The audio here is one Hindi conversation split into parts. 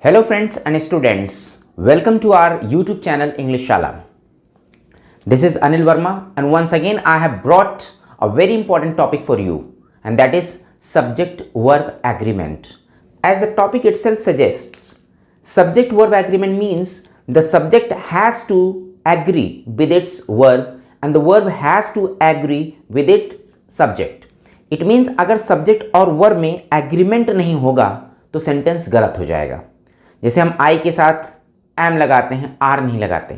Hello friends and students, welcome to our YouTube channel English Shala. This is Anil Verma and once again I have brought a very important topic for you, and that is subject-verb agreement. As the topic itself suggests, subject-verb agreement means the subject has to agree with its verb and the verb has to agree with its subject. It means अगर subject और verb में agreement नहीं होगा तो sentence गलत हो जाएगा. जैसे हम I के साथ am लगाते हैं, R नहीं लगाते.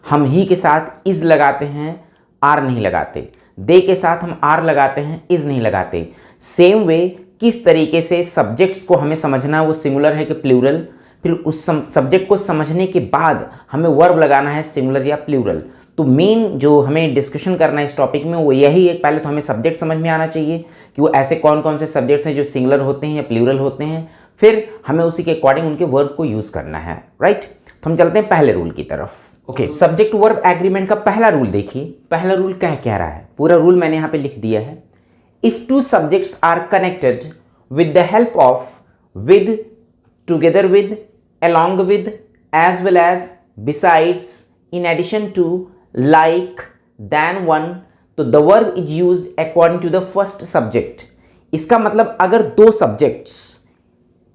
हम he के साथ is लगाते हैं, R नहीं लगाते. they के साथ हम R लगाते हैं, is नहीं लगाते. सेम वे किस तरीके से सब्जेक्ट्स को हमें समझना है वो सिंगुलर है कि प्लूरल, फिर उस सब्जेक्ट को समझने के बाद हमें वर्ब लगाना है सिंगुलर या प्लूरल. तो मेन जो हमें डिस्कशन करना है इस टॉपिक में वो यही है. पहले तो हमें सब्जेक्ट समझ में आना चाहिए कि वो ऐसे कौन कौन से सब्जेक्ट्स हैं जो सिंगुलर होते हैं या प्लूरल होते हैं, फिर हमें उसी के अकॉर्डिंग उनके वर्ब को यूज़ करना है. राइट, तो हम चलते हैं पहले रूल की तरफ. ओके, सब्जेक्ट वर्ब एग्रीमेंट का पहला रूल देखिए. पहला रूल क्या कह रहा है, पूरा रूल मैंने यहाँ पे लिख दिया है. If two subjects are connected with the help of, with, together with, along with, as well as, besides, in addition to, like, than one, तो the verb is used according to the first subject. इसका मतलब अगर दो subjects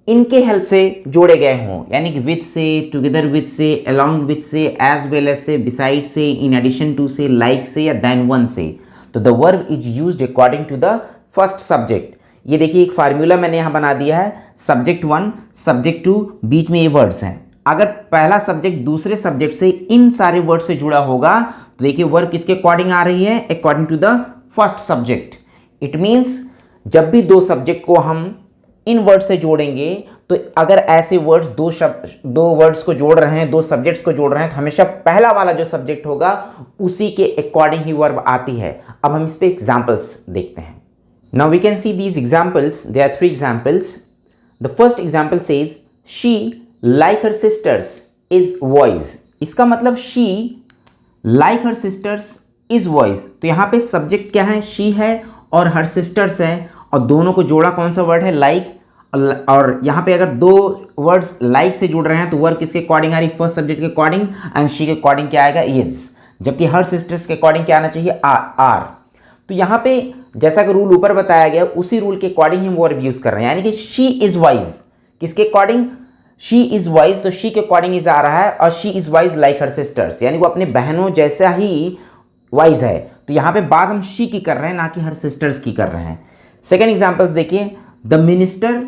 इनके हेल्प से जोड़े गए हों, यानी कि with से, together with से, along with से, as well as से, beside से, in addition to से, like से या than one से, तो the verb is used according to the first subject. ये देखिए एक फार्मूला मैंने यहाँ बना दिया है. सब्जेक्ट वन, सब्जेक्ट टू, बीच में ये वर्ड्स हैं. अगर पहला सब्जेक्ट दूसरे सब्जेक्ट से इन सारे वर्ड से जुड़ा होगा तो देखिए वर्ब किसके अकॉर्डिंग आ रही है, according to the first subject. It means जब भी दो सब्जेक्ट को हम इन वर्ड से जोड़ेंगे तो अगर ऐसे वर्ड्स दो वर्ड्स को जोड़ रहे हैं, दो सब्जेक्ट्स को जोड़ रहे हैं, तो हमेशा पहला वाला जो सब्जेक्ट होगा उसी के अकॉर्डिंग ही वर्ब आती है. अब हम इस पे एग्जाम्पल्स देखते हैं. Now we can see these examples. There are three examples. The first example says she, like her sisters, is boys. इसका मतलब she, like her sisters, is boys. तो यहाँ पे सब्जेक्ट क्या है, she है और her sisters है, और दोनों को जोड़ा कौन सा वर्ड है, like. और यहाँ पे अगर दो वर्ड्स like से जुड़ रहे हैं तो वर्ड किसके अकॉर्डिंग आ रही, फर्स्ट सब्जेक्ट के अकॉर्डिंग, एंड she के अकॉर्डिंग क्या आएगा, is. जबकि her sisters के अकॉर्डिंग क्या आना चाहिए, are. तो यहाँ पे जैसा कि रूल ऊपर बताया गया उसी रूल के अकॉर्डिंग हम वर्ब यूज कर रहे हैं. यानी कि शी इज वाइज, किसके अकॉर्डिंग, शी इज वाइज, तो शी के अकॉर्डिंग इज आ रहा है. और she is wise like her sisters, यानी वो अपने बहनों जैसा ही वाइज है. तो यहाँ पे बात हम शी की कर रहे हैं, ना कि हर सिस्टर्स की कर रहे हैं. सेकेंड एग्जाम्पल्स देखिए. The minister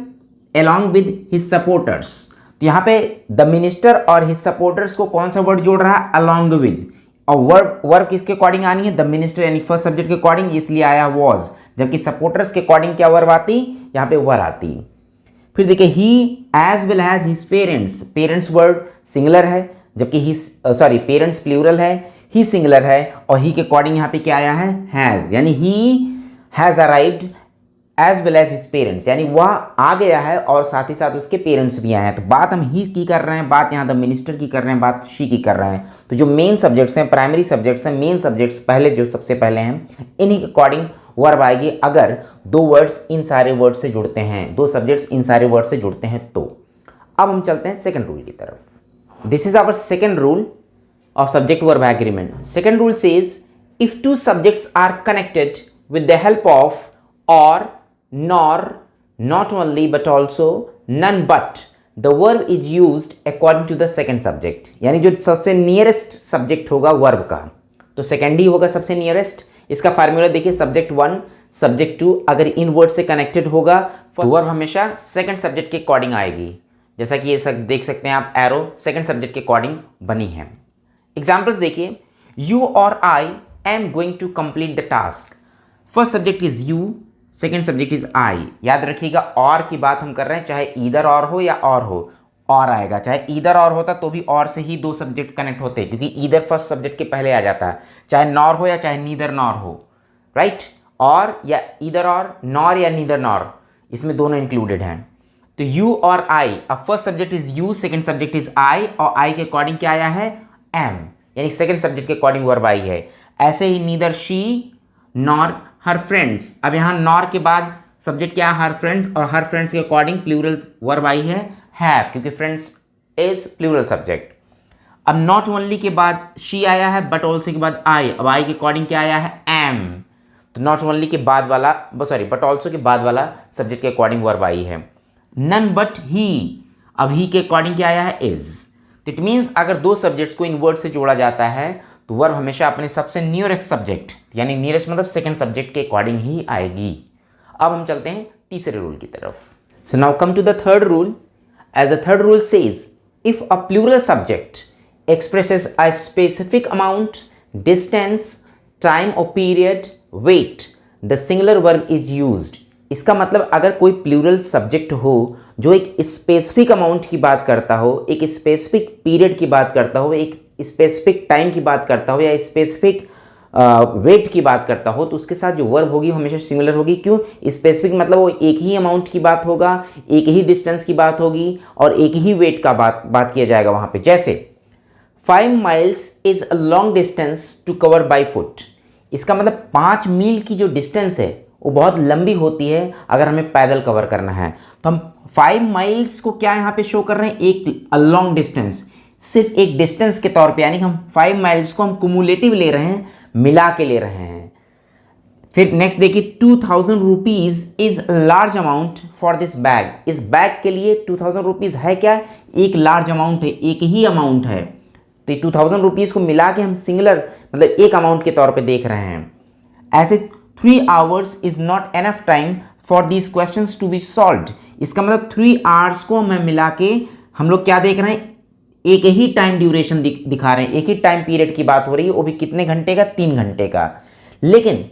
along with his supporters. तो यहाँ पे द मिनिस्टर और हिज सपोर्टर्स को कौन सा वर्ड जोड़ रहा है, अलॉन्ग विद. और वर्ब किसके अकॉर्डिंग आनी है, द मिनिस्टर, यानी फर्स्ट सब्जेक्ट के अकॉर्डिंग, इसलिए आया वॉज. जबकि सपोर्टर्स के अकॉर्डिंग क्या वर्ब आती, यहाँ पे वर आती. फिर देखिए he as well has his parents. Parents word singular है जबकि ही पेरेंट्स प्लूरल है, ही सिंगुलर है, और ही के अकॉर्डिंग यहाँ पे क्या आया है, हैज. यानी he has arrived as well as his parents, यानी वह आ गया है और साथ ही साथ उसके पेरेंट्स भी आए हैं. तो बात हम ही की कर रहे हैं, बात यहाँ द मिनिस्टर की कर रहे हैं, बात शी की कर रहे हैं. तो जो मेन सब्जेक्ट्स हैं, प्राइमरी सब्जेक्ट्स हैं, मेन सब्जेक्ट्स पहले जो सबसे पहले हैं, इन्हीं के अकॉर्डिंग वर्ब आएगी अगर दो वर्ड्स इन सारे वर्ड से जुड़ते हैं, दो सब्जेक्ट्स इन सारे वर्ड से जुड़ते हैं तो. अब हम चलते हैं सेकंड रूल की तरफ. This is our second rule of subject verb agreement. Second rule says if two subjects are connected with the help of or, nor, not only but also, none but, the verb is used according to the second subject. यानी जो सबसे नियरेस्ट सब्जेक्ट होगा वर्ब का, तो सेकेंड ही होगा सबसे नियरेस्ट. इसका फार्मूला देखिए, सब्जेक्ट वन, सब्जेक्ट टू अगर इन वर्ड से कनेक्टेड होगा तो वर्ब हमेशा सेकंड सब्जेक्ट के अकॉर्डिंग आएगी. जैसा कि ये सब देख सकते हैं आप, एरो सेकंड सब्जेक्ट के अकॉर्डिंग बनी है. एग्जाम्पल्स देखिए. यू और I am going to complete the task. First subject is you, second subject is I. याद रखिएगा और की बात हम कर रहे हैं, चाहे ईदर और हो या और हो, और आएगा. चाहे ईदर और होता तो भी और से ही दो सब्जेक्ट कनेक्ट होते, क्योंकि ईदर फर्स्ट सब्जेक्ट के पहले आ जाता है. चाहे नॉर हो या चाहे नीदर नॉर हो, राइट. और या ईदर और, नॉर या नीदर नॉर, इसमें दोनों इंक्लूडेड हैं. तो यू और आई, अब first subject is you, second subject is I, और आई के अकॉर्डिंग क्या आया है, एम, यानी सेकेंड सब्जेक्ट के अकॉर्डिंग वर्ब आई है. ऐसे ही neither she nor her friends. अब यहाँ नॉर के बाद सब्जेक्ट क्या है, हर फ्रेंड्स, और हर फ्रेंड्स के अकॉर्डिंग प्लूरल वर्ब आई है हैव, क्योंकि फ्रेंड्स इज प्लूरल सब्जेक्ट। अब नॉट ओनली के बाद शी आया है, बट ऑल्सो के बाद आई। अब आई के अकॉर्डिंग क्या आया है, एम। तो नॉट ओनली के बाद वाला, सॉरी, बट ऑल्सो के बाद वाला सब्जेक्ट के अकॉर्डिंग वर्ब आई है। नन बट ही, अब ही के अकॉर्डिंग क्या आया है, इज। तो इट मीन्स अगर दो सब्जेक्ट्स को इन वर्ड से जोड़ा जाता है तो वर्ब हमेशा अपने सबसे नियरेस्ट सब्जेक्ट, यानी नियरेस्ट मतलब सेकंड सब्जेक्ट के अकॉर्डिंग ही आएगी। अब हम चलते हैं तीसरे रूल की तरफ। So now come to the third rule. As the third rule says, if a plural subject expresses a specific amount, distance, time or period, weight, the singular verb is used। इसका मतलब अगर कोई प्लूरल सब्जेक्ट हो जो एक स्पेसिफिक अमाउंट की बात करता हो, एक स्पेसिफिक पीरियड की बात करता हो, एक स्पेसिफिक टाइम की बात करता हो, या स्पेसिफिक वेट की बात करता हो, तो उसके साथ जो वर्ब होगी हमेशा सिमिलर होगी। क्यों? स्पेसिफिक मतलब वो एक ही अमाउंट की बात होगा, एक ही डिस्टेंस की बात होगी और एक ही वेट का बात किया जाएगा वहाँ पे। जैसे 5 miles is a long distance to cover by foot. इसका मतलब 5 मील की जो डिस्टेंस है वो बहुत लंबी होती है अगर हमें पैदल कवर करना है। तो हम 5 माइल्स को क्या यहाँ पे शो कर रहे हैं, एक लॉन्ग डिस्टेंस, सिर्फ एक डिस्टेंस के तौर पे, यानी कि हम 5 माइल्स को हम कुमुलेटिव ले रहे हैं, मिला के ले रहे हैं। फिर नेक्स्ट देखिए, 2000 rupees is large amount for this bag. इस बैग के लिए 2000 रुपीज़ है क्या, एक लार्ज अमाउंट है, एक ही अमाउंट है। तो 2000 रुपीज़ को मिला के हम सिंगुलर मतलब एक अमाउंट के तौर पे देख रहे हैं। ऐसे 3 hours is not enough time for these questions to be solved. इसका मतलब 3 hours को हमें मिला के हम लोग क्या देख रहे हैं, एक ही टाइम ड्यूरेशन दिखा रहे हैं, एक ही टाइम पीरियड की बात हो रही है, वो भी कितने घंटे का, 3 घंटे का। लेकिन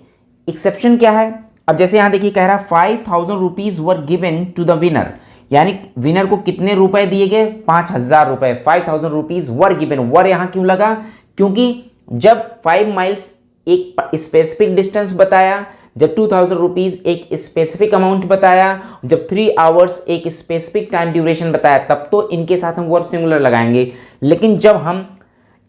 एक्सेप्शन क्या है, अब जैसे यहाँ देखिए कह रहा है 5000 rupees were given to the winner, यानी विनर को कितने रुपए दिए गए, 5000 रुपए। 5000 रुपीज़ वर गिवन, वर यहाँ क्यों लगा, क्योंकि जब 5 माइल्स एक स्पेसिफिक डिस्टेंस बताया, जब 2000 रुपीज़ एक स्पेसिफिक अमाउंट बताया, जब 3 hours एक स्पेसिफिक टाइम ड्यूरेशन बताया, तब तो इनके साथ हम वर्ब सिंगुलर लगाएंगे। लेकिन जब हम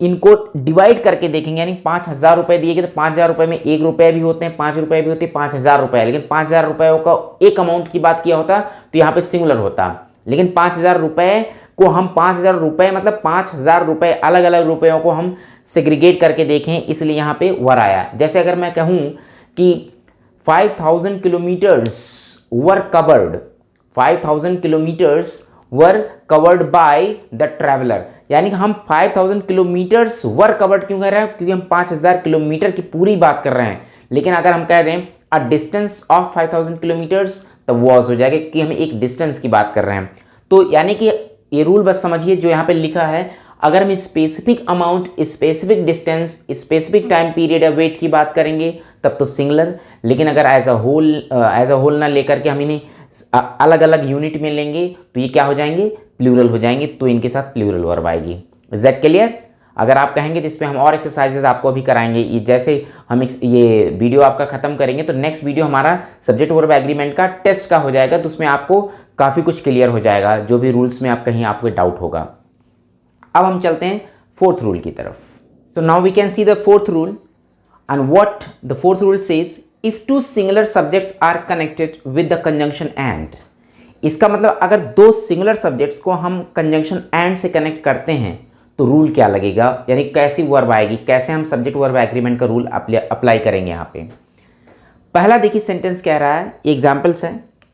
इनको डिवाइड करके देखेंगे, यानी 5000 रुपए दिए गए, तो 5000 रुपए में 1 रुपये भी होते हैं, 5 रुपये भी होते हैं, 5000 रुपये। लेकिन 5000 रुपये का एक अमाउंट की बात किया होता तो यहाँ पे सिंगुलर होता। लेकिन 5000 रुपये को हम 5000 रुपये मतलब 5000 रुपये अलग अलग रुपयों को हम सेग्रीगेट करके देखें, इसलिए यहाँ पे वर आया। जैसे अगर मैं कहूँ कि 5000 kilometres were covered, 5000 kilometres were covered by the traveller, यानी कि हम 5000 किलोमीटर्स वर कवर्ड क्यों कर रहे हैं, क्योंकि हम 5000 किलोमीटर की पूरी बात कर रहे हैं। लेकिन अगर हम कह दें अ डिस्टेंस ऑफ 5000 किलोमीटर्स, तब वॉज हो जाएगा कि हम एक डिस्टेंस की बात कर रहे हैं। तो यानी कि ये रूल बस समझिए जो यहाँ पे लिखा है, अगर हम specific amount, specific distance, specific time period या वेट की बात करेंगे तब तो सिंगुलर। लेकिन अगर एज अ होल ना लेकर के हम इन्हें अलग अलग यूनिट में लेंगे तो ये क्या हो जाएंगे, प्लूरल हो जाएंगे। तो इनके साथ प्लूरल वर्ब आएगी। Is that clear? अगर आप कहेंगे तो इस पर हम और एक्सरसाइजेज आपको अभी कराएंगे। जैसे हम ये वीडियो आपका खत्म करेंगे तो नेक्स्ट वीडियो हमारा सब्जेक्ट वर्ब एग्रीमेंट का टेस्ट का हो जाएगा, तो उसमें आपको काफ़ी कुछ क्लियर हो जाएगा, जो भी रूल्स में आप कहीं आपको डाउट होगा। अब हम चलते हैं फोर्थ रूल की तरफ। So now we can see the fourth rule and what the fourth rule says, if two singular subjects are connected with the conjunction and. इसका मतलब अगर दो सिंगुलर सब्जेक्ट्स को हम कंजंक्शन एंड से कनेक्ट करते हैं तो रूल क्या लगेगा, यानी कैसी वर्ब आएगी, कैसे हम सब्जेक्ट वर्ब एग्रीमेंट का रूल अप्लाई करेंगे। यहाँ पे पहला देखिए सेंटेंस कह रहा है, एग्जाम्पल्स है,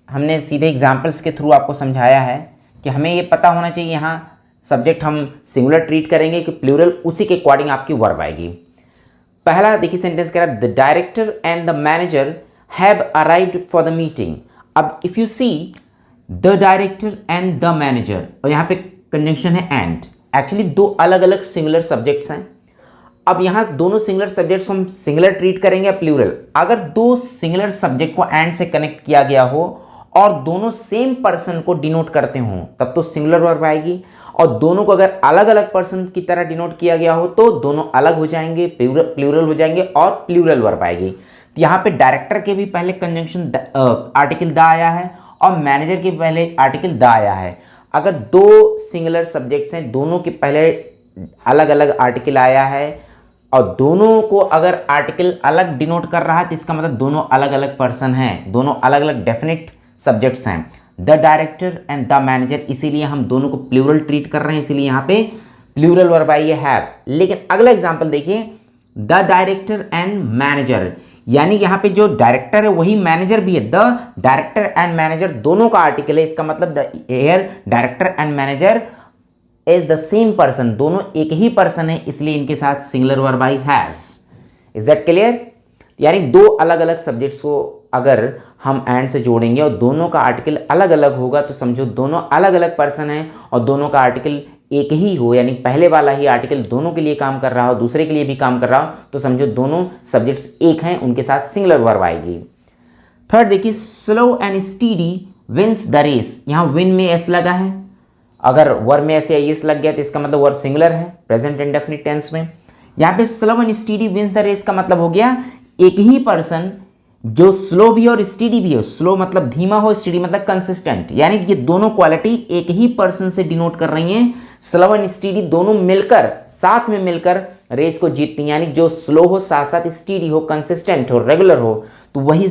हमने सीधे एग्जाम्पल्स के थ्रू आपको समझाया है कि हमें ये पता होना चाहिए यहाँ सब्जेक्ट हम सिंगुलर ट्रीट करेंगे कि प्लूरल, उसी के अकॉर्डिंग आपकी वर्ब आएगी। पहला देखिए सेंटेंस कह रहा है, the director and the manager have arrived for the meeting. अब if you see the director and the manager, और यहाँ पे कंजंक्शन है एंड, एक्चुअली दो अलग अलग सिंगुलर सब्जेक्ट्स हैं। अब यहाँ दोनों सिंगुलर सिंगुलर हम सिंगुलर ट्रीट करेंगे या प्लूरल। अगर दो सिंगुलर सब्जेक्ट को एंड से कनेक्ट किया गया हो और दोनों सेम पर्सन को डिनोट करते हों तब तो सिंगुलर वर्ब आएगी, और दोनों को अगर अलग अलग पर्सन की तरह डिनोट किया गया हो तो दोनों अलग हो जाएंगे, प्लूरल हो जाएंगे और प्लूरल वर्ब आएगी। तो यहाँ पे डायरेक्टर के भी पहले कंजंक्शन आर्टिकल द आया है और मैनेजर के पहले आर्टिकल द आया है। अगर दो सिंगुलर सब्जेक्ट्स हैं, दोनों के पहले अलग अलग आर्टिकल आया है और दोनों को अगर आर्टिकल अलग डिनोट कर रहा है तो इसका मतलब दोनों अलग अलग पर्सन हैं, दोनों अलग अलग डेफिनेट सब्जेक्ट्स हैं। The director and the manager, इसीलिए हम दोनों को प्लूरल ट्रीट कर रहे हैं, इसीलिए यहाँ पे प्लूरल वर्ब आई है हैव। लेकिन अगला एग्जाम्पल देखिए, द डायरेक्टर एंड मैनेजर, यानी यहाँ पे जो डायरेक्टर है वही मैनेजर भी है। द डायरेक्टर एंड मैनेजर दोनों का आर्टिकल है, इसका मतलब here director and manager is the same person, दोनों एक ही पर्सन है, इसलिए इनके साथ singular verb I has. Is that clear? यानी दो अलग अलग सब्जेक्ट्स को अगर हम एंड से जोड़ेंगे और दोनों का आर्टिकल अलग अलग होगा तो समझो दोनों अलग अलग पर्सन हैं, और दोनों का आर्टिकल एक ही हो, यानी पहले वाला ही आर्टिकल दोनों के लिए काम कर रहा हो, दूसरे के लिए भी काम कर रहा हो, तो समझो दोनों सब्जेक्ट्स एक हैं, उनके साथ सिंगुलर वर्ब आएगी। थर्ड देखिए, slow and steady wins the race, यहाँ विन में एस लगा है, अगर वर्ब में ऐसे एस लग गया तो इसका मतलब वर्ब सिंगुलर है प्रेजेंट इंडेफिनिट टेंस में। यहाँ पे slow and steady wins the race का मतलब हो गया एक ही पर्सन जो स्लो भी और स्टीडी भी हो, स्लो मतलब धीमा हो, स्टीडी मतलब कंसिस्टेंट, यानी ये दोनों क्वालिटी एक ही पर्सन से डिनोट कर रही हैं। स्लो एंड स्टीडी दोनों मिलकर साथ में मिलकर रेस को जीतती हैं, यानी जो स्लो हो साथ साथ स्टीडी हो, कंसिस्टेंट हो, रेगुलर हो, तो वही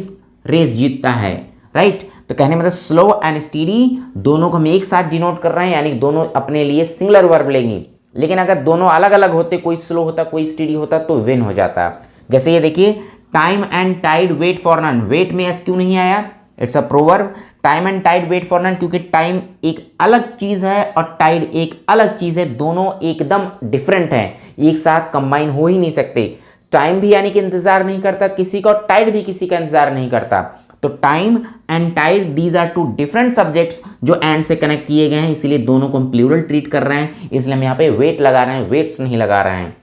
रेस जीतता है, राइट। तो कहने मतलब स्लो एंड स्टीडी दोनों को हम एक साथ डिनोट कर रहे हैं, यानी दोनों अपने लिए सिंगुलर वर्ब लेंगी। लेकिन अगर दोनों अलग अलग होते, कोई स्लो होता कोई स्टीडी होता, तो विन हो जाता। जैसे ये देखिए, time and tide wait for none, wait में एस क्यों नहीं आया, it's a proverb. Time and tide wait for none, क्योंकि टाइम एक अलग चीज है और टाइड एक अलग चीज है, दोनों एकदम डिफरेंट हैं, एक साथ कंबाइन हो ही नहीं सकते। टाइम भी यानी कि इंतजार नहीं करता किसी का, और टाइड भी किसी का इंतजार नहीं करता। तो time and tide these are two different subjects जो एंड से कनेक्ट किए गए हैं, इसीलिए दोनों को हम प्लूरल ट्रीट कर रहे हैं, इसलिए हम यहाँ पे वेट लगा रहे हैं, वेट्स नहीं लगा रहे हैं।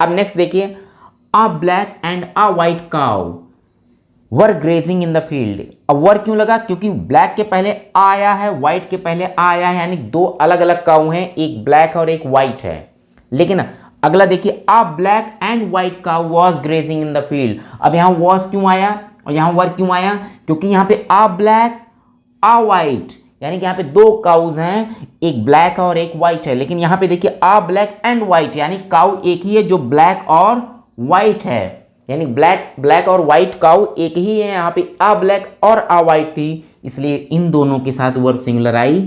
अब नेक्स्ट देखिए, अ black and a white cow were grazing in the field. अब वर क्यों लगा, क्योंकि ब्लैक के पहले आ आया है, व्हाइट के पहले आ आया है, यानी दो अलग अलग काऊ हैं, एक ब्लैक और एक व्हाइट है। लेकिन अगला देखिए, अ black and white cow was grazing in the field. अब यहाँ वॉज क्यों आया और यहाँ वर क्यों आया, क्योंकि यहाँ पे अ ब्लैक अ व्हाइट, यानी कि यहाँ पे दो काउज हैं, एक ब्लैक और एक व्हाइट है। लेकिन यहाँ पे देखिए अ ब्लैक एंड व्हाइट, यानी काउ एक ही है जो ब्लैक और व्हाइट है, यानी ब्लैक और व्हाइट काउ एक ही है। यहाँ पे अ ब्लैक और अ व्हाइट थी, इसलिए इन दोनों के साथ वर्ब सिंगुलर आई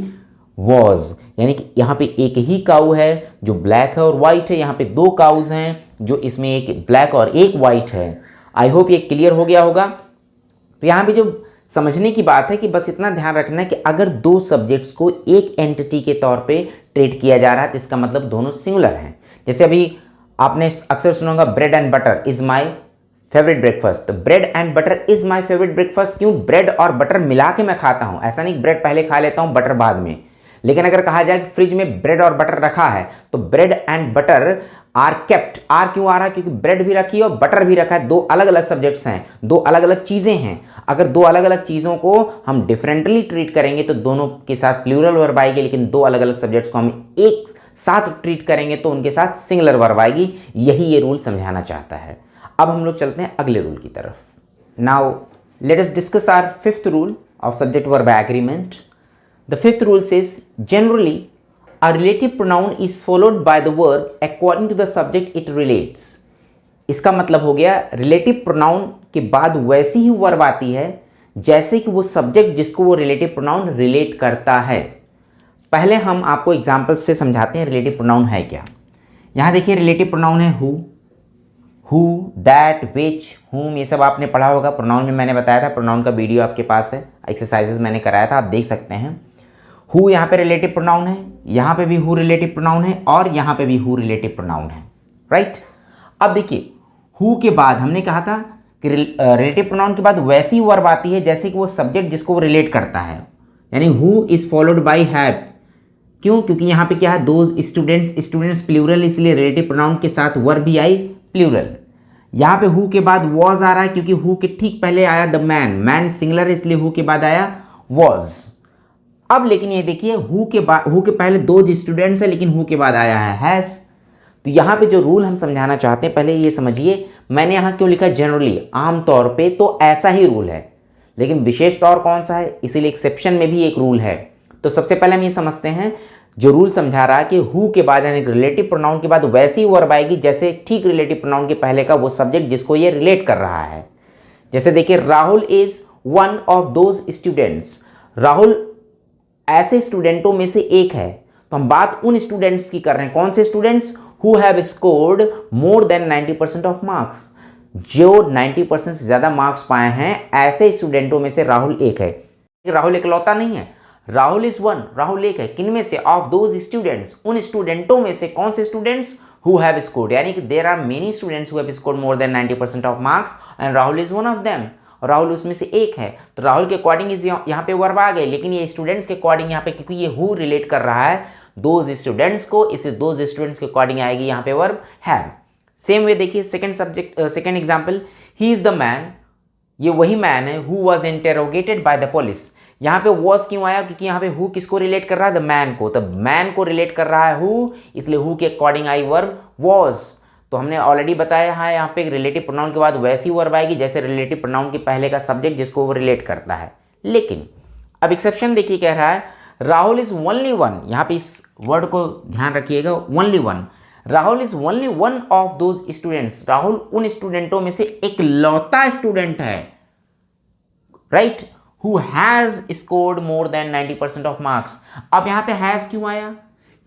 वॉज, यानी कि यहाँ पे एक ही काउ है जो ब्लैक है और व्हाइट है, यहाँ पे दो काउज हैं जो इसमें एक ब्लैक और एक व्हाइट है। आई होप ये क्लियर हो गया होगा। तो यहाँ पे जो समझने की बात है कि बस इतना ध्यान रखना है कि अगर दो सब्जेक्ट्स को एक एंटिटी के तौर पे ट्रीट किया जा रहा है तो इसका मतलब दोनों सिंगुलर हैं। जैसे अभी आपने अक्सर सुना होगा, bread and butter is my favourite breakfast. तो bread and butter is my favourite breakfast, क्यों, ब्रेड और बटर मिला के मैं खाता हूं, ऐसा नहीं ब्रेड पहले खा लेता हूं बटर बाद में। लेकिन अगर कहा जाए कि फ्रिज में ब्रेड और बटर रखा है तो bread and butter are kept, are क्यों आ रहा है, क्योंकि ब्रेड भी रखी है और बटर भी रखा है, दो अलग अलग सब्जेक्ट्स हैं, दो अलग अलग चीजें हैं। अगर दो अलग अलग चीजों को हम डिफरेंटली ट्रीट करेंगे तो दोनों के साथ प्लूरल वर्ब आएगी, लेकिन दो अलग अलग सब्जेक्ट्स को हम एक साथ ट्रीट करेंगे तो उनके साथ सिंगुलर वर्ब आएगी। यही ये रूल समझाना चाहता है। अब हम लोग चलते हैं अगले रूल की तरफ। Now let us discuss our fifth rule of subject verb agreement. The fifth rule says generally a relative pronoun is followed by the verb according to the subject it relates। इसका मतलब हो गया रिलेटिव प्रोनाउन के बाद वैसी ही वर्ब आती है जैसे कि वो सब्जेक्ट जिसको वो रिलेटिव प्रोनाउन रिलेट करता है। पहले हम आपको एग्जांपल से समझाते हैं रिलेटिव प्रोनाउन है क्या। यहाँ देखिए रिलेटिव प्रोनाउन है हु, दैट, विच, हुम, ये सब आपने पढ़ा होगा। प्रोनाउन में मैंने बताया था, प्रोनाउन का वीडियो आपके पास है, एक्सरसाइजेस मैंने कराया था, आप देख सकते हैं। हु यहाँ पे रिलेटिव प्रोनाउन है, यहाँ पे भी हु रिलेटिव प्रोनाउन है और यहाँ पे भी हु रिलेटिव प्रोनाउन है, राइट। अब देखिए हु के बाद हमने कहा था कि रिलेटिव प्रोनाउन के बाद वैसी वर्ब आती है जैसे कि वो सब्जेक्ट जिसको वो रिलेट करता है, यानी who is followed by have. क्यों, क्योंकि यहाँ पे क्या है, दोज स्टूडेंट्स प्लूरल, इसलिए रिलेटिव प्रोनाउन के साथ वर्ब भी आई प्लूरल। यहाँ पे हु के बाद वॉज आ रहा है क्योंकि हु के ठीक पहले आया द मैन सिंगुलर, इसलिए हु के बाद आया वॉज। अब लेकिन ये देखिए हु के पहले दो स्टूडेंट्स है लेकिन हु के बाद आया है हैज। तो यहाँ पे जो रूल हम समझाना चाहते हैं, पहले ये समझिए मैंने यहाँ क्यों लिखा जनरली, आमतौर पे तो ऐसा ही रूल है, लेकिन विशेष तौर कौन सा है, इसीलिए एक्सेप्शन में भी एक रूल है। तो सबसे पहले हम ये समझते हैं जो रूल समझा रहा है कि हु के बाद यानी रिलेटिव प्रोनाउन के बाद वैसी ही वर्ब आएगी जैसे ठीक रिलेटिव प्रोनाउन के पहले का वो सब्जेक्ट जिसको ये रिलेट कर रहा है। जैसे देखिए Rahul is one of those students, Rahul ऐसे स्टूडेंटों में से एक है। तो हम बात उन स्टूडेंट्स की कर रहे हैं, कौन से students? Who have scored more than 90% of marks, जो 90% से ज्यादा मार्क्स पाए हैं, ऐसे स्टूडेंटों में से राहुल एक है। राहुल इकलौता नहीं है, राहुल इज वन, राहुल एक है। किनमें से? ऑफ दोज स्टूडेंट्स, उन स्टूडेंटों में से। कौन से स्टूडेंट्स? हु हैव स्कोर्ड, यानी कि there are many students who have scored more than 90% of marks and Rahul is one of them, और राहुल उसमें से एक है। तो राहुल के अकॉर्डिंग इज यहाँ पे वर्ब आ गए, लेकिन ये स्टूडेंट्स के अकॉर्डिंग यहाँ पे, क्योंकि ये हु रिलेट कर रहा है दोज स्टूडेंट्स को, इसे दोज स्टूडेंट्स के अकॉर्डिंग आएगी यहाँ पे वर्ब हैव। सेम वे देखिए second example, he is the man, ये वही मैन है who was interrogated by the police. यहाँ पे वॉज क्यों आया? क्योंकि यहाँ पे हु किसको रिलेट कर रहा है? द मैन को। तो मैन को रिलेट कर रहा है हु, इसलिए हु के अकॉर्डिंग आई वर्ब वॉज। तो हमने ऑलरेडी बताया है यहाँ पे रिलेटिव प्रोनाउन के बाद वैसी वर्ब आएगी जैसे रिलेटिव प्रोनाउन के पहले का सब्जेक्ट जिसको वो रिलेट करता है। लेकिन अब एक्सेप्शन देखिए, कह रहा है राहुल इज ओनली वन। यहाँ पे इस वर्ड को ध्यान रखिएगा, only one. Rahul is only one of those students, Rahul उन स्टूडेंटों में से एक लौता स्टूडेंट है, right, who has scored more than 90% of marks. अब यहाँ पे हैज क्यों आया?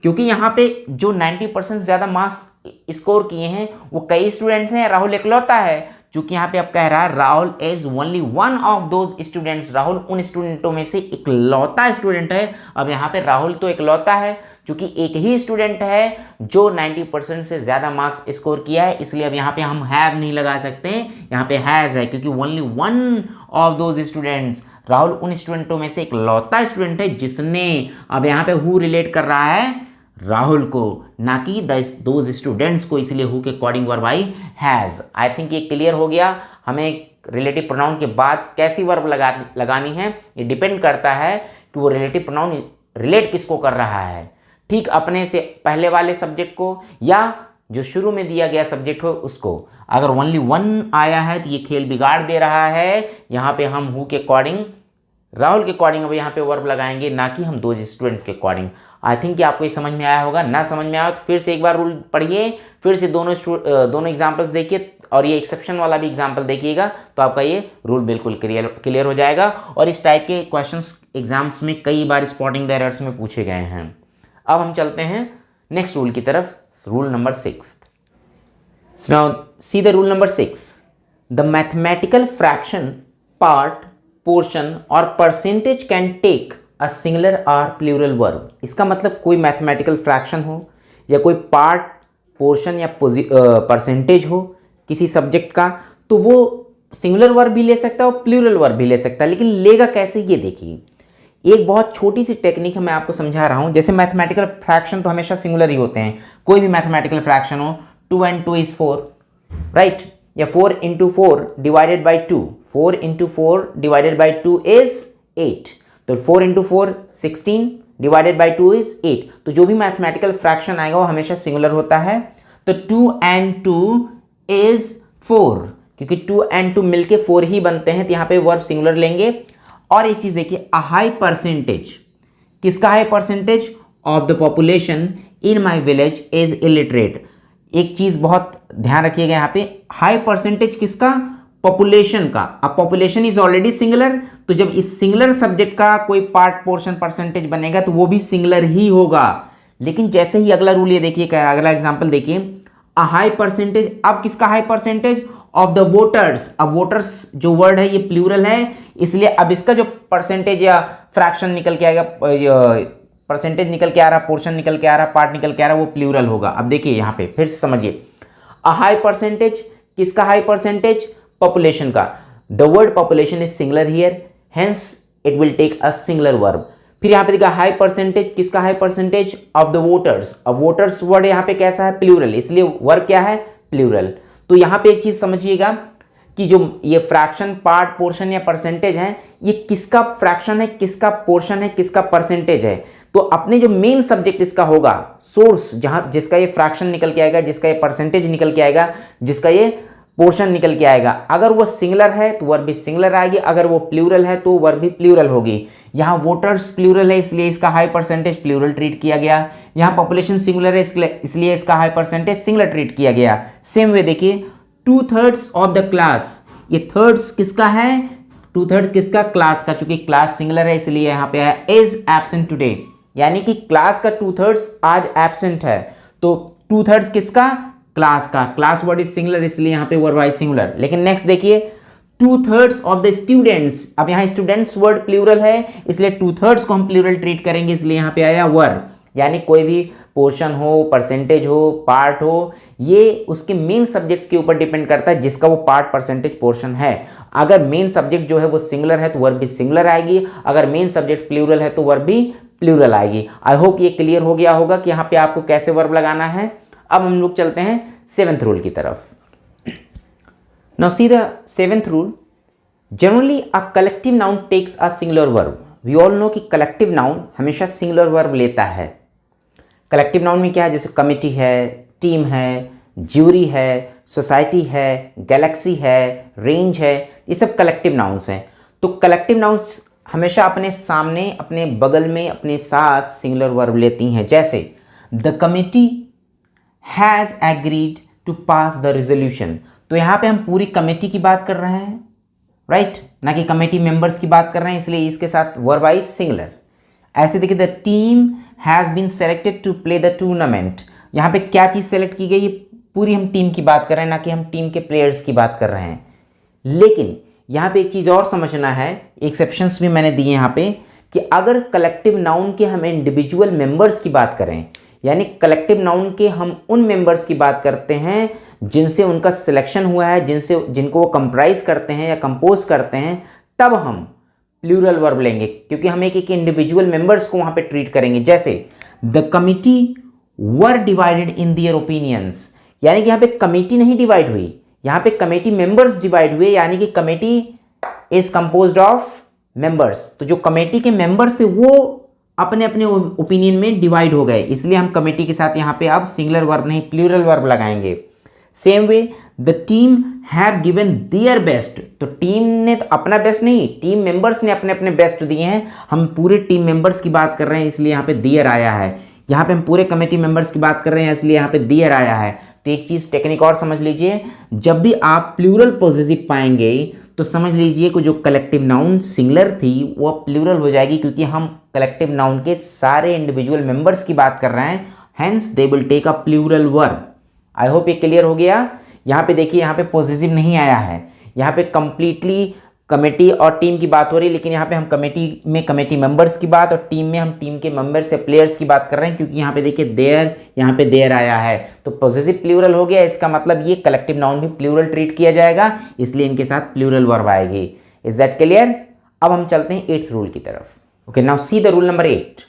क्योंकि यहाँ पे जो 90% ज्यादा मार्क्स स्कोर किए हैं वो कई स्टूडेंट्स हैं, राहुल इकलौता है। क्योंकि यहाँ पे अब कह रहा है Rahul is only one of those students, Rahul उन स्टूडेंटों में से इकलौता स्टूडेंट है। अब यहाँ पे राहुल तो इकलौता है, क्योंकि एक ही स्टूडेंट है जो 90% से ज्यादा मार्क्स स्कोर किया है, इसलिए अब यहाँ पे हम हैव नहीं लगा सकते, यहाँ पे हैज है, क्योंकि only one of those students, Rahul उन स्टूडेंटों में से एक लौता स्टूडेंट है जिसने, अब यहाँ पे हु रिलेट कर रहा है राहुल को, ना कि दोज स्टूडेंट्स को, इसलिए हु के according verb I has. I think ये क्लियर हो गया। हमें रिलेटिव प्रोनाउन के बाद कैसी वर्ब लगानी है, ये डिपेंड करता है कि वो रिलेटिव प्रोनाउन रिलेट किसको कर रहा है, ठीक अपने से पहले वाले सब्जेक्ट को या जो शुरू में दिया गया सब्जेक्ट हो उसको। अगर ओनली वन आया है तो ये खेल बिगाड़ दे रहा है। यहाँ पे हम हु के अकॉर्डिंग, राहुल के अकॉर्डिंग अब यहाँ पे वर्ब लगाएंगे, ना कि हम दो स्टूडेंट्स के अकॉर्डिंग। आई थिंक ये आपको ये समझ में आया होगा। ना समझ में आया तो फिर से एक बार रूल पढ़िए, फिर से दोनों एग्जाम्पल्स देखिए और ये एक्सेप्शन वाला भी एग्जाम्पल देखिएगा, तो आपका ये रूल बिल्कुल क्लियर हो जाएगा। और इस टाइप के क्वेश्चंस एग्जाम्स में कई बार स्पॉटिंग द एरर्स में पूछे गए हैं। अब हम चलते हैं नेक्स्ट रूल की तरफ, rule number 6। Now see the rule number 6। The mathematical fraction, part, portion और percentage can take a singular और प्लूरल वर्ब। इसका मतलब कोई मैथमेटिकल फ्रैक्शन हो या कोई पार्ट, पोर्शन या परसेंटेज हो किसी सब्जेक्ट का, तो वो सिंगुलर वर्ब भी ले सकता है और प्लूरल वर्ब भी ले सकता है। लेकिन लेगा कैसे, ये देखिए। एक बहुत छोटी सी टेक्निक है, मैं आपको समझा रहा हूं। जैसे मैथमेटिकल फ्रैक्शन तो हमेशा सिंगुलर ही होते हैं, कोई भी मैथमेटिकल फ्रैक्शन हो, 2 and 2 is 4, राइट, या 4 into 4 divided by 2, 4 into 4 divided by 2 is 8, तो 4 into 4 16 divided by 2 is 8। तो जो भी मैथमेटिकल फ्रैक्शन आएगा वो हमेशा सिंगुलर होता है। तो 2 and 2 is 4, क्योंकि 2 and 2 मिलके 4 ही बनते हैं, तो यहाँ पे वर्ब सिंगुलर लेंगे। और एक चीज देखिए, अ हाई परसेंटेज, किसका high percentage? Of the population in my village is illiterate. एक चीज बहुत ध्यान रखिएगा यहाँ पे, हाई परसेंटेज किसका? पॉपुलेशन का। अब पॉपुलेशन इज ऑलरेडी सिंगुलर, तो जब इस सिंगुलर सब्जेक्ट का कोई पार्ट, पोर्शन, परसेंटेज बनेगा तो वो भी सिंगुलर ही होगा। लेकिन जैसे ही अगला रूल ये देखिए, अगला एग्जांपल देखिए, अ हाई परसेंटेज, अब किसका high percentage? Of the voters. अब वोटर्स जो वर्ड है ये प्लूरल है, इसलिए अब इसका जो परसेंटेज या फ्रैक्शन निकल के आएगा, परसेंटेज निकल के आ रहा, पोर्शन निकल के आ रहा, पार्ट निकल के आ रहा, वो प्लूरल होगा। अब देखिए यहाँ पे फिर से समझिए, अ हाई परसेंटेज, किसका हाई परसेंटेज? पॉपुलेशन का। The word population is singular here, hence it will take a singular verb. फिर यहाँ पे देखा हाई परसेंटेज, किसका high percentage? Of the voters. अब वोटर्स वर्ड यहाँ पे कैसा है? प्लूरल, इसलिए वर्ब क्या है? प्लूरल। तो यहाँ पे एक चीज समझिएगा कि जो ये फ्रैक्शन, पार्ट, पोर्शन या परसेंटेज है, ये किसका फ्रैक्शन है, किसका पोर्शन है, किसका परसेंटेज है। तो अपने जो मेन सब्जेक्ट इसका होगा, सोर्स, जहां जिसका ये फ्रैक्शन निकल के आएगा, जिसका ये परसेंटेज निकल के आएगा, जिसका ये पोर्शन निकल के आएगा, अगर वो सिंगुलर है तो वर्ब भी सिंगुलर आएगी, अगर वो प्लूरल है तो वर्ब भी प्लूरल होगी। यहाँ वोटर्स प्लूरल है इसलिए इसका हाई परसेंटेज प्लूरल ट्रीट किया गया। यहाँ पॉपुलेशन सिंगुलर है इसलिए इसका हाई परसेंटेज सिंगुलर ट्रीट किया गया। सेम वे देखिए, 2/3 ऑफ द क्लास, ये थर्ड्स किसका है? 2/3 किसका? क्लास का। चूंकि क्लास सिंगुलर है इसलिए यहाँ पे है इज एब्सेंट टुडे, यानी कि क्लास का 2/3 आज एब्सेंट है। तो 2/3 किसका? क्लास का। क्लास वर्ड इज सिंगुलर इसलिए यहाँ पे वर्ब आई सिंगुलर। लेकिन नेक्स्ट देखिए 2/3 ऑफ द स्टूडेंट्स, अब यहाँ स्टूडेंट्स वर्ड प्लूरल है इसलिए 2/3 को हम प्लूरल ट्रीट करेंगे इसलिए यहाँ पे आया वर, यानी कोई भी पोर्शन हो, परसेंटेज हो, पार्ट हो, ये उसके मेन सब्जेक्ट्स के ऊपर डिपेंड करता है जिसका वो पार्ट, परसेंटेज, पोर्शन है। अगर मेन सब्जेक्ट जो है वो सिंगुलर है तो वर्ब भी सिंगुलर आएगी, अगर मेन सब्जेक्ट प्लूरल है तो वर्ब भी प्लूरल आएगी। आई होप ये क्लियर हो गया होगा कि यहाँ पे आपको कैसे वर्ब लगाना है। अब हम लोग चलते हैं 7th रूल की तरफ। Now see the 7th rule. Generally a collective noun takes a singular verb. We all know कि कलेक्टिव नाउन हमेशा सिंगुलर वर्ब लेता है। कलेक्टिव नाउन में क्या है? जैसे कमिटी है, टीम है, ज्यूरी है, सोसाइटी है, गैलेक्सी है, रेंज है, ये सब कलेक्टिव नाउन्स हैं। तो कलेक्टिव नाउन्स हमेशा अपने सामने, अपने बगल में, अपने साथ सिंगुलर वर्ब लेती हैं। जैसे the committee has agreed to pass the resolution, तो यहाँ पे हम पूरी कमेटी की बात कर रहे हैं, राइट, ना कि कमेटी मेंबर्स की बात कर रहे हैं, इसलिए इसके साथ वर्ब आई सिंगुलर। ऐसे देखिए the team has been selected to play the tournament, यहाँ पे क्या चीज़ सेलेक्ट की गई? पूरी हम टीम की बात कर रहे हैं, ना कि हम टीम के प्लेयर्स की बात कर रहे हैं। लेकिन यहाँ पे एक चीज़ और समझना है, एक्सेप्शंस भी मैंने दिए यहाँ पे, कि अगर कलेक्टिव नाउन के हम इंडिविजुअल मेंबर्स की बात करें, यानी कलेक्टिव नाउन के हम उन मेंबर्स की बात करते हैं जिनसे उनका सिलेक्शन हुआ है, जिनको वो कंप्राइज करते हैं या कंपोज करते हैं, तब हम प्लूरल वर्ब लेंगे, क्योंकि हम एक इंडिविजुअल मेंबर्स को वहां पे ट्रीट करेंगे। जैसे the committee were divided in their opinions, यानी कि यहाँ पे कमेटी नहीं डिवाइड हुई, यहाँ पे कमेटी मेंबर्स डिवाइड हुए, यानी कि committee is composed of members. तो जो कमेटी के मेंबर्स थे वो अपने अपने ओपिनियन में डिवाइड हो गए, इसलिए हम कमेटी के साथ यहाँ पे अब सिंगुलर वर्ब नहीं प्लूरल वर्ब लगाएंगे। Same way the team have given their best, तो टीम ने तो अपना बेस्ट नहीं, टीम मेंबर्स ने अपने अपने बेस्ट दिए हैं। हम पूरे टीम मेंबर्स की बात कर रहे हैं इसलिए यहाँ पे देयर आया है। यहाँ पे हम पूरे कमेटी मेंबर्स की बात कर रहे हैं इसलिए यहाँ पे देयर आया है। तो एक चीज़ टेक्निक और समझ लीजिए, जब भी आप प्लूरल पॉसेसिव पाएंगे तो समझ लीजिए कि जो कलेक्टिव नाउन सिंगुलर थी वो प्लूरल हो जाएगी, क्योंकि हम कलेक्टिव नाउन के सारे इंडिविजुअल मेंबर्स की बात कर रहे हैं, hence they will take a plural verb. I hope ये क्लियर हो गया। यहाँ पे देखिए, यहाँ पे पॉसेसिव नहीं आया है, यहाँ पे कंप्लीटली कमेटी और टीम की बात हो रही है, लेकिन यहाँ पे हम कमेटी में कमेटी मेंबर्स की बात और टीम में हम टीम के मेंबर्स या प्लेयर्स की बात कर रहे हैं, क्योंकि यहाँ पे देखिए देयर, यहाँ पे देयर आया है, तो पॉसेसिव प्लूरल हो गया। इसका मतलब ये कलेक्टिव नाउन भी प्लूरल ट्रीट किया जाएगा, इसलिए इनके साथ प्लूरल वर्ब आएगी। Is that clear? अब हम चलते हैं 8th रूल की तरफ। Okay, now see the rule number 8।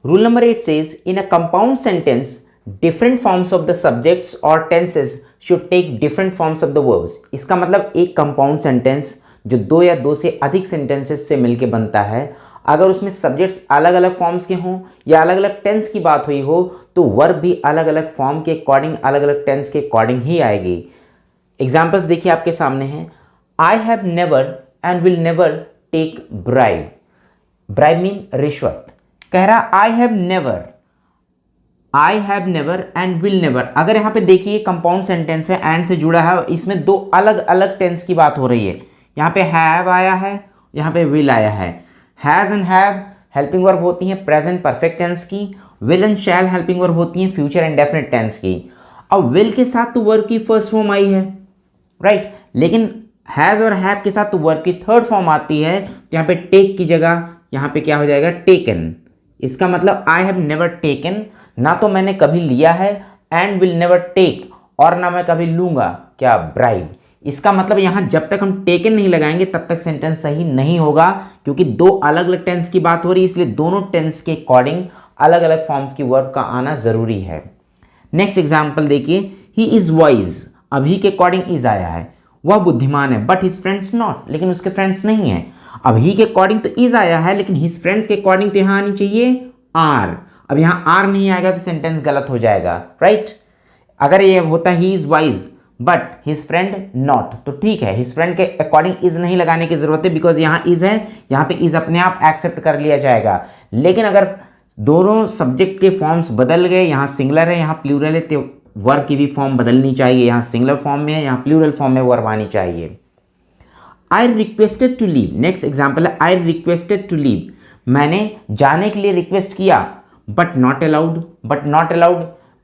Rule number 8 says in a compound sentence different forms of the subjects और tenses should take different forms of the verbs. इसका मतलब एक कंपाउंड सेंटेंस जो 2 या 2 से अधिक सेंटेंसेस से मिलकर बनता है, अगर उसमें सब्जेक्ट्स अलग अलग फॉर्म्स के हों या अलग अलग टेंस की बात हुई हो तो वर्ब भी अलग अलग फॉर्म के अकॉर्डिंग, अलग अलग टेंस के अकॉर्डिंग ही आएगी। एग्जाम्पल्स देखिए आपके सामने हैं। I have never and will never take bribe. Bribe mean रिश्वत। कह रहा I have never, I have never and will never. अगर यहाँ पे देखिए कंपाउंड सेंटेंस है, एंड से जुड़ा है, इसमें 2 अलग अलग टेंस की बात हो रही है। यहाँ पे हैव आया है, यहाँ पे विल आया है। Has and have helping verb होती हैं प्रेजेंट परफेक्ट टेंस की, will and shall helping verb होती हैं फ्यूचर इंडेफिनिट टेंस की। अब विल के साथ तो वर्ब की फर्स्ट फॉर्म आई है, राइट, लेकिन हैज़ और हैव के साथ तो वर्ब की थर्ड फॉर्म आती है। तो यहाँ पे टेक की जगह यहाँ पे क्या हो जाएगा? टेकन। इसका मतलब आई हैव नेवर टेकन, ना तो मैंने कभी लिया है, एंड विल नेवर टेक, और ना मैं कभी लूंगा क्या? ब्राइब। इसका मतलब यहाँ जब तक हम टेकन नहीं लगाएंगे तब तक सेंटेंस सही नहीं होगा, क्योंकि 2 अलग अलग टेंस की बात हो रही है, इसलिए दोनों टेंस के अकॉर्डिंग अलग अलग फॉर्म्स की वर्ब का आना जरूरी है। नेक्स्ट एग्जाम्पल देखिए, ही इज वाइज। अभी के अकॉर्डिंग इज आया है। वह बुद्धिमान है बट हिज फ्रेंड्स नॉट, लेकिन उसके फ्रेंड्स नहीं है। अभी के अकॉर्डिंग तो इज आया है, लेकिन हिज फ्रेंड्स के अकॉर्डिंग तो यहाँ आनी चाहिए आर। अब यहाँ आर नहीं आएगा तो सेंटेंस गलत हो जाएगा, राइट। अगर ये होता he is wise but his friend not, तो ठीक है, हिज फ्रेंड के अकॉर्डिंग इज नहीं लगाने की जरूरत है, बिकॉज यहाँ इज है, यहाँ पे इज अपने आप एक्सेप्ट कर लिया जाएगा। लेकिन अगर दोनों सब्जेक्ट के फॉर्म्स बदल गए, यहाँ सिंगुलर है, यहाँ प्लूरल है, तो वर्ब की भी फॉर्म बदलनी चाहिए। यहाँ सिंगुलर फॉर्म में है, यहाँ प्लूरल फॉर्म में वर्ब आनी चाहिए। I requested to leave, next example है आई रिक्वेस्टेड टू लीव, मैंने जाने के लिए रिक्वेस्ट किया but not allowed,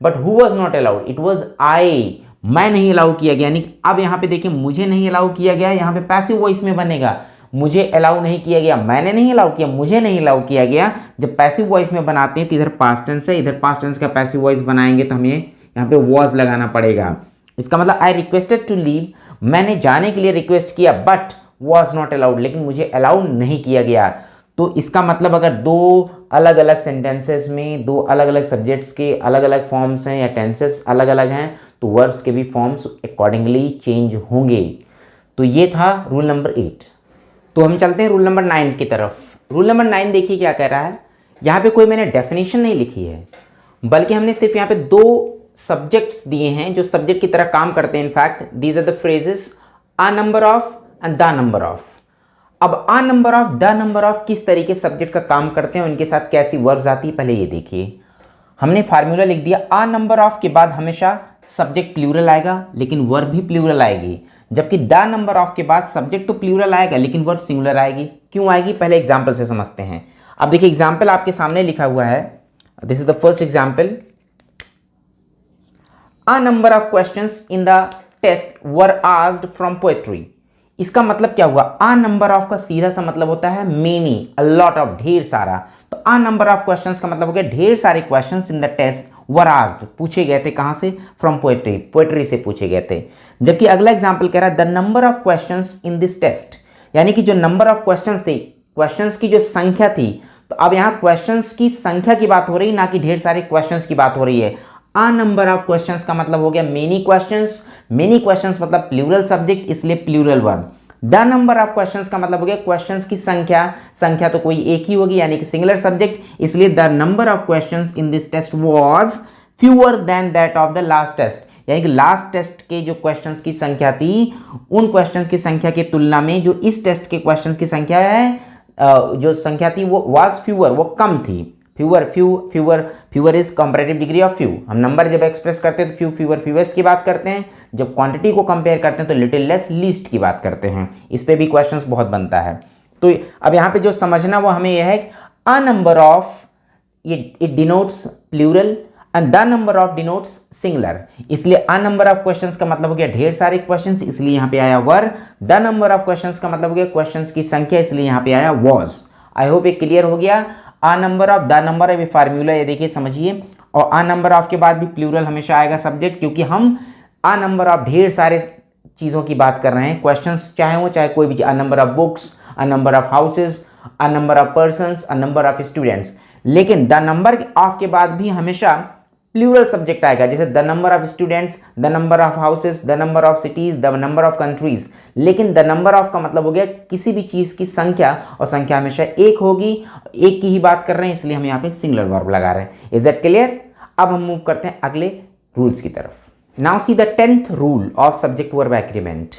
but who was not allowed, it was I, मैं नहीं अलाउ किया गया। यानी अब यहाँ पे देखिए मुझे नहीं अलाउ किया गया, यहाँ पे पैसिव वॉइस में बनेगा, मुझे अलाउ नहीं किया गया, मैंने नहीं अलाउ किया, मुझे नहीं अलाउ किया गया। जब पैसिव वॉइस में बनाते हैं तो इधर पास्ट टेंस है, इधर पास्ट टेंस का पैसिव वॉइस बनाएंगे तो हमें यहाँ पे वॉज लगाना पड़ेगा। इसका मतलब आई रिक्वेस्टेड टू लीव, मैंने जाने के लिए रिक्वेस्ट किया बट वॉज नॉट अलाउड, लेकिन मुझे अलाउ नहीं किया गया। तो इसका मतलब अगर दो अलग अलग सेंटेंसेस में दो अलग अलग सब्जेक्ट्स के अलग अलग फॉर्म्स हैं या टेंसेस अलग अलग हैं तो वर्ब्स के भी फॉर्म्स अकॉर्डिंगली चेंज होंगे। तो ये था रूल नंबर 8। तो हम चलते हैं रूल नंबर 9 की तरफ। रूल नंबर 9 देखिए क्या कह रहा है, यहाँ पे कोई मैंने डेफिनेशन नहीं लिखी है, बल्कि हमने सिर्फ यहाँ पे दो सब्जेक्ट्स दिए हैं जो सब्जेक्ट की तरह काम करते हैं। In fact these are the phrases a number of and the number of. अब a number of, the number of किस तरीके सब्जेक्ट का काम करते हैं, उनके साथ कैसी वर्ब्स आती है, पहले ये देखिए। हमने फार्मूला लिख दिया, अ नंबर ऑफ के बाद हमेशा सब्जेक्ट प्लूरल आएगा लेकिन वर्ब भी प्लूरल आएगी, जबकि द नंबर ऑफ के बाद सब्जेक्ट तो प्लूरल आएगा लेकिन वर्ब सिंगुलर आएगी। क्यों आएगी, पहले एग्जाम्पल से समझते हैं। अब देखिए एग्जाम्पल आपके सामने लिखा हुआ है, this is the first example, a number of questions in the test were asked from poetry. इसका मतलब क्या हुआ, अ नंबर ऑफ का सीधा सा मतलब होता है मेनी, अ लॉट ऑफ, ढेर सारा। तो अ नंबर ऑफ क्वेश्चंस का मतलब हो गया ढेर सारे questions in the test were asked, पूछे गए थे कहां से, फ्रॉम पोएट्री, पोएट्री से पूछे गए थे। जबकि अगला एग्जांपल कह रहा है the number of questions in this test, यानी कि जो नंबर ऑफ क्वेश्चंस थे, क्वेश्चंस की जो संख्या थी, तो अब यहां क्वेश्चंस की संख्या की बात हो रही, ना कि ढेर सारे क्वेश्चंस की बात हो रही है। अ नंबर ऑफ क्वेश्चंस का मतलब हो गया मेनी क्वेश्चंस, मेनी क्वेश्चंस मतलब प्लूरल सब्जेक्ट इसलिए plural verb. The number of questions का मतलब हो गया क्वेश्चंस की संख्या, संख्या तो कोई एक ही होगी यानी कि सिंगुलर सब्जेक्ट, इसलिए the number of questions in this test was fewer than that of the last test, यानी कि लास्ट टेस्ट के जो क्वेश्चंस की संख्या थी उन क्वेश्चंस की संख्या की तुलना में जो इस टेस्ट के क्वेश्चंस की संख्या है, जो संख्या थी वो वाज फ्यूअर, वो कम थी। Fewer is comparative degree of few. हम नंबर जब एक्सप्रेस करते हैं तो फ्यू, फ्यूअर, फ्यूएस्ट की बात करते हैं, जब क्वांटिटी को कंपेयर करते हैं तो लिटिल लेस, लीस्ट की बात करते हैं। इस पे भी क्वेश्चंस बहुत बनता है। तो अब यहाँ पे जो समझना वो हमें यह है, a number of it denotes plural and the number of denotes singular, इसलिए अ नंबर ऑफ क्वेश्चंस का मतलब हो गया ढेर सारे क्वेश्चंस, इसलिए यहाँ पे आया वर। द नंबर ऑफ क्वेश्चंस का मतलब हो गया क्वेश्चंस की संख्या, इसलिए यहाँ पे आया वॉज। आई होप ये क्लियर हो गया। अ number of, the number of, ये फार्मूला ये देखिए समझिए, और अ नंबर ऑफ के बाद भी प्लूरल हमेशा आएगा सब्जेक्ट, क्योंकि हम अ नंबर ऑफ ढेर सारे चीज़ों की बात कर रहे हैं, क्वेश्चंस चाहे कोई भी, अ number of books, a number of houses, a number of persons, a number of students. लेकिन द नंबर ऑफ के बाद भी हमेशा प्लूरल सब्जेक्ट आएगा, जैसे the number of students, the number of houses, the number of cities, the number of countries. लेकिन द नंबर ऑफ का मतलब हो गया किसी भी चीज की संख्या, और संख्या हमेशा एक होगी, एक की ही बात कर रहे हैं, इसलिए हम यहाँ पे सिंगुलर वर्ब लगा रहे हैं। Is that clear? अब हम मूव करते हैं अगले रूल्स की तरफ। Now see the 10th rule of subject verb agreement.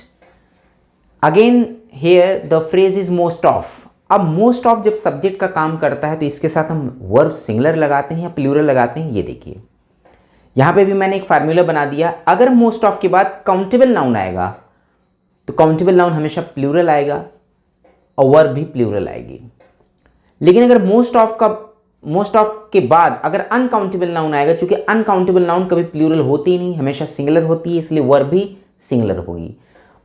Again here the phrase is most of. अब मोस्ट ऑफ जब सब्जेक्ट का काम करता है तो इसके साथ हम वर्ब सिंगुलर लगाते हैं या प्लूरल लगाते हैं, ये देखिए। यहां पे भी मैंने एक फार्मूला बना दिया, अगर मोस्ट ऑफ के बाद काउंटेबल नाउन आएगा तो काउंटेबल नाउन हमेशा प्लूरल आएगा और वर्ब भी प्लूरल आएगी। लेकिन अगर मोस्ट ऑफ के बाद अगर अनकाउंटेबल नाउन आएगा, चूंकि अनकाउंटेबल नाउन कभी प्लूरल होती ही नहीं, हमेशा सिंगुलर होती है, इसलिए वर्ब भी सिंगुलर होगी।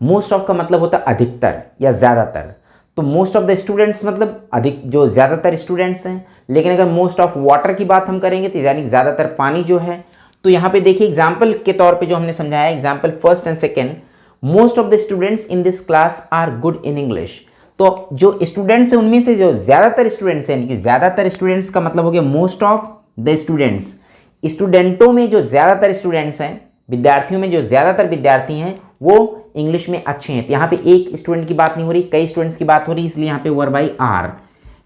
मोस्ट ऑफ का मतलब होता है अधिकतर या ज्यादातर, तो मोस्ट ऑफ द स्टूडेंट्स मतलब अधिक, जो ज्यादातर स्टूडेंट्स हैं। लेकिन अगर मोस्ट ऑफ वाटर की बात हम करेंगे तो यानी ज्यादातर पानी जो है, तो यहाँ पे देखिए एग्जाम्पल के तौर पे जो हमने समझाया, example first and second, most of the students in this class are good in English. तो जो स्टूडेंट्स हैं उनमें से जो ज्यादातर स्टूडेंट्स हैं, यानी कि ज्यादातर स्टूडेंट्स का मतलब हो गया मोस्ट ऑफ द स्टूडेंट्स। स्टूडेंटों में जो ज्यादातर स्टूडेंट्स हैं, विद्यार्थियों में जो ज्यादातर विद्यार्थी हैं, वो इंग्लिश में अच्छे हैं। तो यहाँ पे एक स्टूडेंट की बात नहीं हो रही, कई स्टूडेंट्स की बात हो रही, इसलिए यहाँ पे वर्ब बाई आर।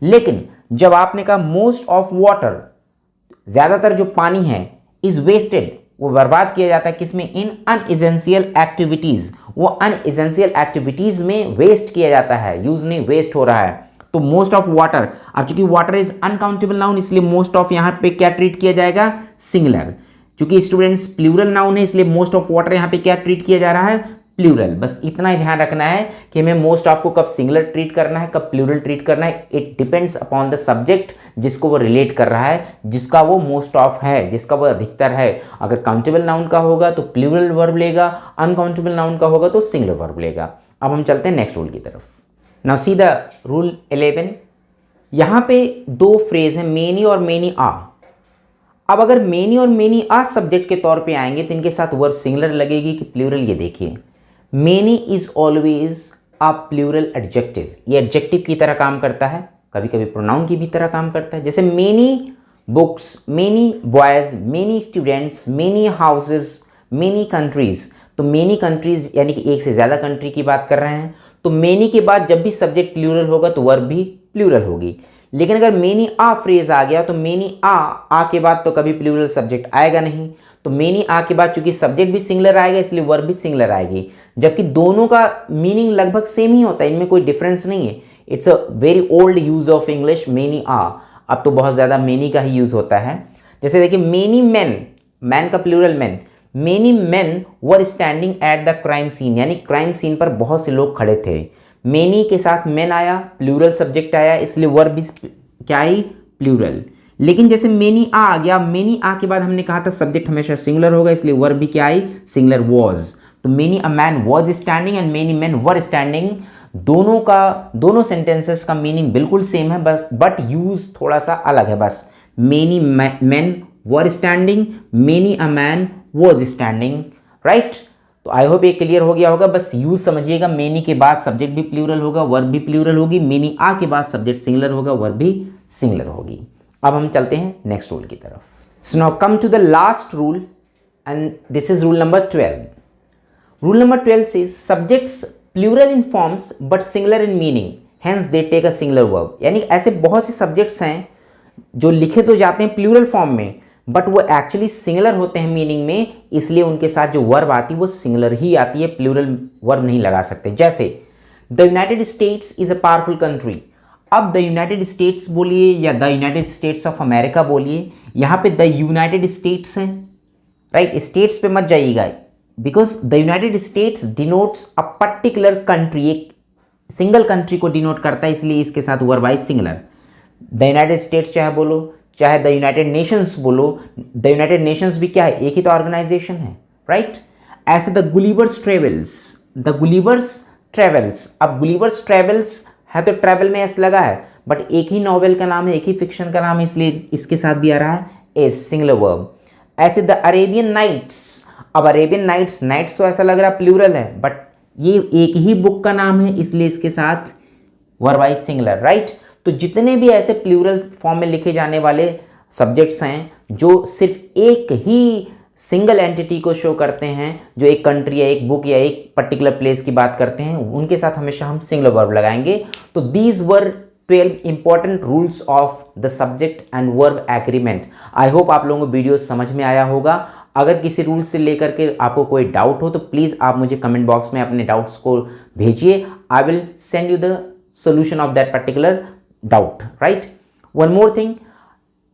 लेकिन जब आपने कहा मोस्ट ऑफ वाटर, ज्यादातर जो पानी है, इज वेस्टेड, वो बर्बाद किया जाता है किसमें, इन अनएसेंशियल एक्टिविटीज। वो अनएसेंशियल एक्टिविटीज में वेस्ट किया जाता है, यूज नहीं, वेस्ट हो रहा है। तो मोस्ट ऑफ वाटर, अब चूंकि वाटर इज अनकाउंटेबल नाउन, इसलिए मोस्ट ऑफ यहां पे क्या ट्रीट किया जाएगा, सिंगुलर। चूंकि स्टूडेंट्स प्लूरल नाउन है, इसलिए मोस्ट ऑफ वाटर यहां पे क्या ट्रीट किया जा रहा है, प्लूरल। बस इतना ही ध्यान रखना है कि हमें मोस्ट ऑफ को कब सिंगुलर ट्रीट करना है, कब प्लूरल ट्रीट करना है। It depends upon the subject जिसको वो रिलेट कर रहा है, जिसका वो मोस्ट ऑफ है, जिसका वो अधिकतर है। अगर काउंटेबल नाउन का होगा तो प्लूरल वर्ब लेगा, अनकाउंटेबल नाउन का होगा तो सिंगुलर वर्ब लेगा। अब हम चलते हैं नेक्स्ट रूल की तरफ। Now see the rule 11। यहाँ पे दो फ्रेज हैं, मेनी और मेनी आ। अब अगर मेनी और मेनी आ सब्जेक्ट के तौर पे आएंगे तो इनके साथ वर्ब सिंगुलर लगेगी कि प्लूरल। ये देखिए, many is always a plural adjective. ये एडजेक्टिव की तरह काम करता है, कभी कभी प्रोनाउन की भी तरह काम करता है। जैसे many books, many boys, many students, many houses, many countries. तो मेनी कंट्रीज यानी कि एक से ज़्यादा कंट्री की बात कर रहे हैं। तो मेनी के बाद जब भी सब्जेक्ट प्लूरल होगा तो वर्ब भी प्लूरल होगी। लेकिन अगर मेनी आ फ्रेज आ गया तो मेनी आ के बाद तो कभी प्लूरल सब्जेक्ट आएगा नहीं। तो मेनी आ के बाद चूंकि सब्जेक्ट भी सिंगुलर आएगा इसलिए वर्ब भी सिंगुलर आएगी, जबकि दोनों का मीनिंग लगभग सेम ही होता है, इनमें कोई डिफरेंस नहीं है। It's a very old use of English, many ah. अब तो बहुत ज़्यादा मेनी का ही यूज होता है। जैसे देखिए, मेनी मैन, मैन का plural man, many man were standing at the crime scene, यानी क्राइम सीन पर बहुत से लोग खड़े थे। मेनी के साथ मैन आया, प्लूरल सब्जेक्ट आया, इसलिए वर्ब भी क्या आई, प्लूरल। लेकिन जैसे मेनी आ गया, मेनी आ के बाद हमने कहा था सब्जेक्ट हमेशा सिंगुलर होगा, इसलिए वर्ब भी क्या आई, सिंगुलर वॉज। तो many a man was standing and many man were standing, दोनों सेंटेंसेस का मीनिंग बिल्कुल सेम है, बट यूज थोड़ा सा अलग है बस। Many man were standing, many a man was standing, right. तो आई होप ये क्लियर हो गया होगा। बस यूज समझिएगा, मेनी के बाद सब्जेक्ट भी प्लूरल होगा, वर्ब भी प्लूरल होगी। मेनी आ के बाद सब्जेक्ट सिंगुलर होगा, वर्ब भी सिंगुलर होगी। अब हम चलते हैं नेक्स्ट रूल की तरफ। So now come to the last rule and this is rule number 12। Rule number 12 से subjects plural in forms but singular in meaning, hence they take a singular verb. यानी ऐसे बहुत से सब्जेक्ट्स हैं जो लिखे तो जाते हैं प्लूरल फॉर्म में बट वो एक्चुअली सिंगुलर होते हैं मीनिंग में, इसलिए उनके साथ जो वर्ब आती है वो सिंगुलर ही आती है, प्लूरल वर्ब नहीं लगा सकते। जैसे the United states is a powerful country. अब द यूनाइटेड स्टेट्स बोलिए या the United states of America बोलिए, यहाँ पे द यूनाइटेड स्टेट्स हैं, राइट। स्टेट्स पे मत जाइएगा, because the United states denotes a particular country, एक सिंगल कंट्री को डिनोट करता है, इसलिए इसके साथ verb I singular. The United states चाहे बोलो, चाहे द यूनाइटेड नेशंस बोलो, द यूनाइटेड नेशंस भी क्या है, एक ही तो ऑर्गेनाइजेशन है, राइट। ऐसे the Gulliver's travels, the Gulliver's travels. अब गुलिवर्स ट्रेवल्स है तो ट्रैवल में एस लगा है, बट एक ही नॉवेल का नाम है, एक ही फिक्शन का नाम है, इसलिए इसके साथ भी आ रहा है एस, सिंगुलर वर्ब। ऐसे द अरेबियन नाइट्स। अब अरेबियन नाइट्स, नाइट्स तो ऐसा लग रहा है प्लूरल है, बट ये एक ही बुक का नाम है, इसलिए इसके साथ वर्ब आई सिंगुलर, राइट। तो जितने भी ऐसे प्लूरल फॉर्म में लिखे जाने वाले सब्जेक्ट्स हैं जो सिर्फ एक ही सिंगल एंटिटी को शो करते हैं, जो एक कंट्री या एक बुक या एक पर्टिकुलर प्लेस की बात करते हैं, उनके साथ हमेशा हम सिंगुलर वर्ब लगाएंगे। तो these were 12 important rules of the subject and verb agreement. I hope आप लोगों को वीडियो समझ में आया होगा। अगर किसी रूल से लेकर के आपको कोई डाउट हो तो प्लीज़ आप मुझे कमेंट बॉक्स में अपने डाउट्स को भेजिए। I will send you the solution of that particular doubt, right. One more thing,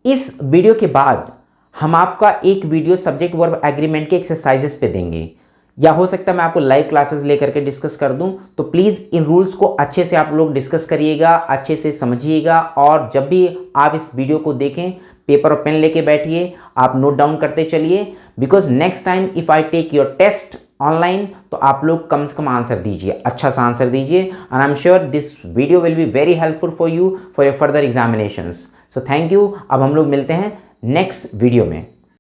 इस वीडियो के बाद हम आपका एक वीडियो सब्जेक्ट वर्ब एग्रीमेंट के एक्सरसाइजेस पे देंगे, या हो सकता है मैं आपको लाइव क्लासेस लेकर के डिस्कस कर दूं। तो प्लीज़ इन रूल्स को अच्छे से आप लोग डिस्कस करिएगा, अच्छे से समझिएगा, और जब भी आप इस वीडियो को देखें पेपर और पेन लेके बैठिए, आप नोट डाउन करते चलिए, because next time if I take your test online तो आप लोग कम से कम आंसर दीजिए, अच्छा सा आंसर दीजिए, and I am sure this video will be very helpful for you for your further examinations. So thank you. अब हम लोग मिलते हैं नेक्स्ट वीडियो में।